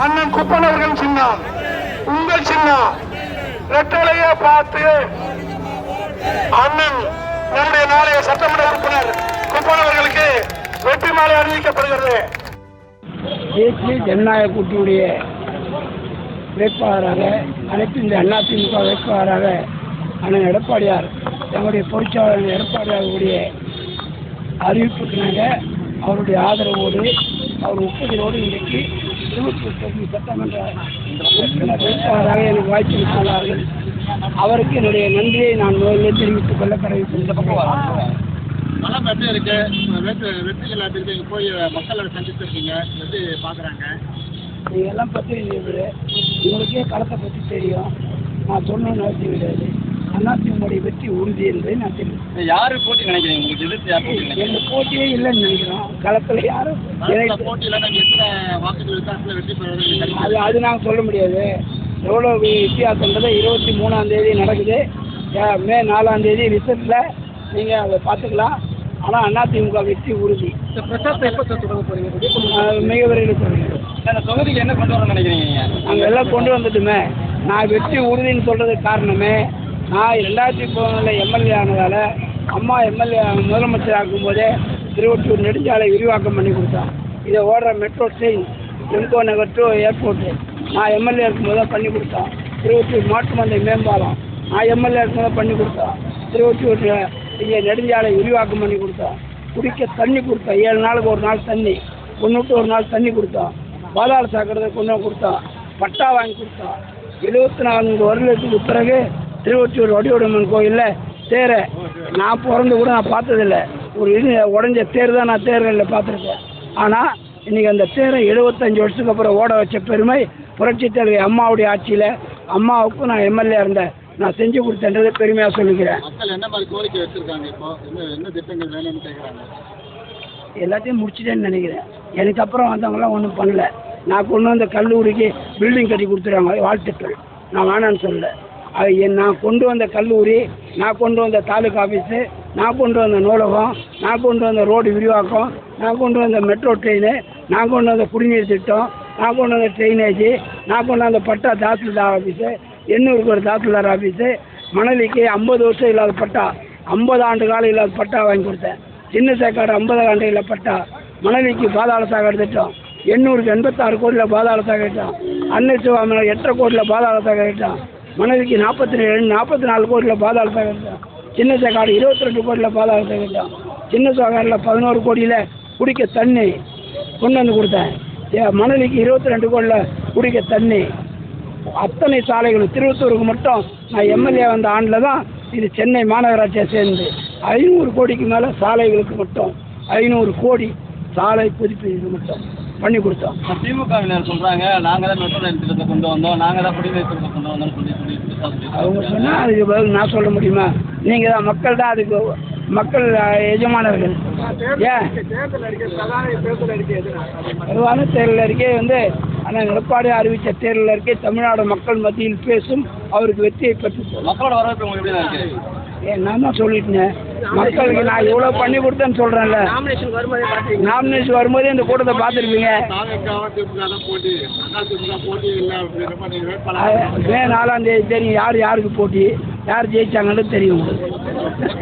அண்ணன் குப்பன் அவர்கள் சின்னம் உங்கள் சின்னம் ரெட்டலையை பார்த்து அண்ணன் நம்முடைய நாளைய சட்டமன்ற உறுப்பினர் குப்பன் அவர்களுக்கு வெற்றி மாலை அறிவிக்கப்படுகிறது. தேசிய ஜனநாயக கூட்டணியுடைய வேட்பாளராக அனைத்து இந்த அதிமுக வேட்பாளராக அண்ணன் எடப்பாடியார் தங்களுடைய பொதுச்செயலாளர் எடப்பாடியாருடைய அறிவிப்புக்கு அவருடைய ஆதரவோடு அவர் ஒப்புதலோடு இன்றைக்கு 29 சட்டமன்ற வேட்பாளராக எனக்கு வாய்ப்பு சொன்னார்கள். அவருக்கு என்னுடைய நன்றியை நான் முதலில் தெரிவித்துக் கொள்ள கடமைப்பட்டிருக்கிறேன். மனம் எப்படி இருக்கு? வெற்றிகள் எடுத்துக்கிட்டு போய் மக்களை சந்திச்சிருக்கீங்க, எப்படி பார்க்குறாங்க? நீங்கள் எல்லாம் பத்திரிகை உங்களுக்கே களத்தை பற்றி தெரியும், நான் சொன்னேன்னு அவசியம் கிடையாது. அதிமுக வெற்றி உறுதி என்பதை நான் தெரியும். யாரு போட்டி நினைக்கிறீங்க? உங்களுக்கு எதிர்த்து எந்த போட்டியே இல்லைன்னு நினைக்கிறோம். களத்தில் யாரும் போட்டியில் வாக்குகள் வித்தியாசத்தில் வெற்றி பெறுவது அது நாங்கள் சொல்ல முடியாது. எவ்வளோ வித்தியாசன்றதை 23ஆம் தேதி நடக்குது. மே 4ஆம் தேதி ரிசல்ட்டில் நீங்கள் அதை பார்த்துக்கலாம். ஆனால் அதிமுக வெற்றி உறுதி. இந்த பிரச்சாரத்தை எப்போ தொடங்க போகிறீங்க? மிக விரைவில் தொடங்குகிறோம். அந்த தொகுதிக்கு என்ன கொண்டு வரணும்னு நினைக்கிறீங்க? நாங்கள் எல்லாம் கொண்டு வந்துட்டுமே. நான் வெற்றி உறுதின்னு சொல்கிறதுக்கு காரணமே, நான் 2013 எம்எல்ஏ ஆனதால் அம்மா எம்எல்ஏ முதலமைச்சர் ஆக்கும்போதே திருவொற்றியூர் நெடுஞ்சாலை விரிவாக்கம் பண்ணி கொடுத்தேன். இதை ஓடுற மெட்ரோ ட்ரெயின் எம்கோ நகர் டு ஏர்போர்ட்டு நான் எம்எல்ஏ இருக்கும்போது தான் பண்ணி கொடுத்தேன். திருவொற்றியூர் மாட்டு மந்தை மேம்பாலம் நான் எம்எல்ஏ இருக்கும்போது பண்ணி கொடுத்தேன். திருவொற்றியூர் இங்கே நெடுஞ்சாலை விரிவாக்கம் பண்ணி கொடுத்தோம். குடிக்க தண்ணி கொடுத்தோம். 7 நாளுக்கு ஒரு நாள் தண்ணி, ஒன்றுட்டு ஒரு நாள் தண்ணி கொடுத்தோம். பாதாள சாக்கடை கொண்டு கொடுத்தோம். பட்டா வாங்கி கொடுத்தோம். 74 வருடத்துக்கு பிறகு திருவொற்றியூர் வடிவடம்மன் கோயிலில் தேரை நான் பிறந்து கூட நான் பார்த்ததில்லை. ஒரு உடஞ்ச தேர் தான் நான் தேர்களில் பார்த்துருக்கேன். ஆனால் இன்றைக்கி அந்த தேரை 75 வருஷத்துக்கு அப்புறம் ஓட வச்ச பெருமை புரட்சித் தலைவி அம்மாவுடைய ஆட்சியில் அம்மாவுக்கும் நான் எம்எல்ஏ இருந்தேன். நான் செஞ்சு கொடுத்தேன்றதை பெருமையாக சொல்லிக்கிறேன். மக்கள் என்ன மாதிரி கோரிக்கை வச்சுருக்காங்க? இப்போ என்ன திட்டங்கள் வேணும்னு கேட்குறாங்க? எல்லாத்தையும் முடிச்சிட்டேன்னு நினைக்கிறேன். எனக்கு அப்புறம் வந்தவங்களாம் ஒன்றும் பண்ணல. நான் கொண்டு வந்த கல்லூரிக்கு பில்டிங் கட்டி கொடுத்துருவாங்க, வாழ்த்துக்கள். நான் வேணான்னு சொல்லலை. நான் கொண்டு வந்த கல்லூரி, நான் கொண்டு வந்த தாலுக்கா ஆஃபீஸு, நான் கொண்டு வந்த நூலகம், நான் கொண்டு வந்த ரோடு விரிவாக்கம், நான் கொண்டு வந்த மெட்ரோ ட்ரெயின், நான் கொண்டு வந்த குடிநீர் திட்டம், நான் கொண்டு வந்த ட்ரெயினேஜ், நான் கொண்டு வந்த பட்டா தாசில்தார் ஆஃபீஸு, எண்ணூருக்கு ஒரு தாசில்தார் ஆஃபீஸு, மணலிக்கு 50 வருஷம் இல்லாத பட்டா, 50 ஆண்டு காலம் இல்லாத பட்டா வாங்கி கொடுத்தேன். சின்ன சேக்காடு 50 ஆண்டு இல்லை பட்டா, மணலிக்கு பாதாள சாக்கடை திட்டம், எண்ணூருக்கு 86 கோடியில் பாதாள சாக்கடை திட்டம், அன்னை சிவாமலை 8 கோடியில் பாதாள சாக்கடை திட்டம், மணலிக்கு 44 கோடியில் பாதாள சாக்கடை திட்டம், சின்ன சேக்காடு 22 கோடியில் பாதாள சாக்கடை திட்டம், சின்ன சேக்காடில் 11 கோடியில் குடிக்க தண்ணி கொண்டு வந்து கொடுத்தேன். மணலிக்கு 22 கோடியில் குடிக்க தண்ணி. அத்தனை சாலைகளும் திருவத்தூருக்கு மட்டும் நான் எம்எல்ஏ வந்த ஆண்டில் தான் இது சென்னை மாநகராட்சியை சேர்ந்து 500 கோடிக்கு மேலே சாலைகளுக்கு மட்டும் 500 கோடி சாலை புதுப்பிப்பு மட்டும் பண்ணி கொடுத்தோம். திமுகவினர் சொல்கிறாங்க, நாங்கள் தான் மெட்ரோ ரயில் திட்டத்தை கொண்டு வந்தோம், நாங்கள் தான் குடிநீர் திட்டத்தை கொண்டு வந்தோம்னு சொல்லி அவங்க சொன்னால் அதுக்கு பதில் நான் சொல்ல முடியுமா? நீங்கள் தான் மக்கள் தான் அதுக்கு மக்கள் எஜமானர்கள். ஏன் பொதுவான தேர்தல் அறிக்கை ஆனால் எடப்பாடி அறிவித்த தேர்தல் அறிக்கை தமிழ்நாடு மக்கள் மத்தியில் பேசும், அவருக்கு வெற்றியை பெற்று மக்களோட வரவேற்பு உங்களுக்கு எப்படி தான் இருக்குது? நான் தான் சொல்லிட்டேன், மக்களுக்கு நான் இவ்வளோ பண்ணி கொடுத்தேன்னு சொல்கிறேன்ல. நாமினேஷன் வரும்போதே இந்த கூட்டத்தை பார்த்துருப்பீங்க. மே 4ஆம் தேதி தெரியும் யார் யாருக்கு போட்டி, யார் ஜெயிச்சாங்கன்னு தெரியும் உங்களுக்கு.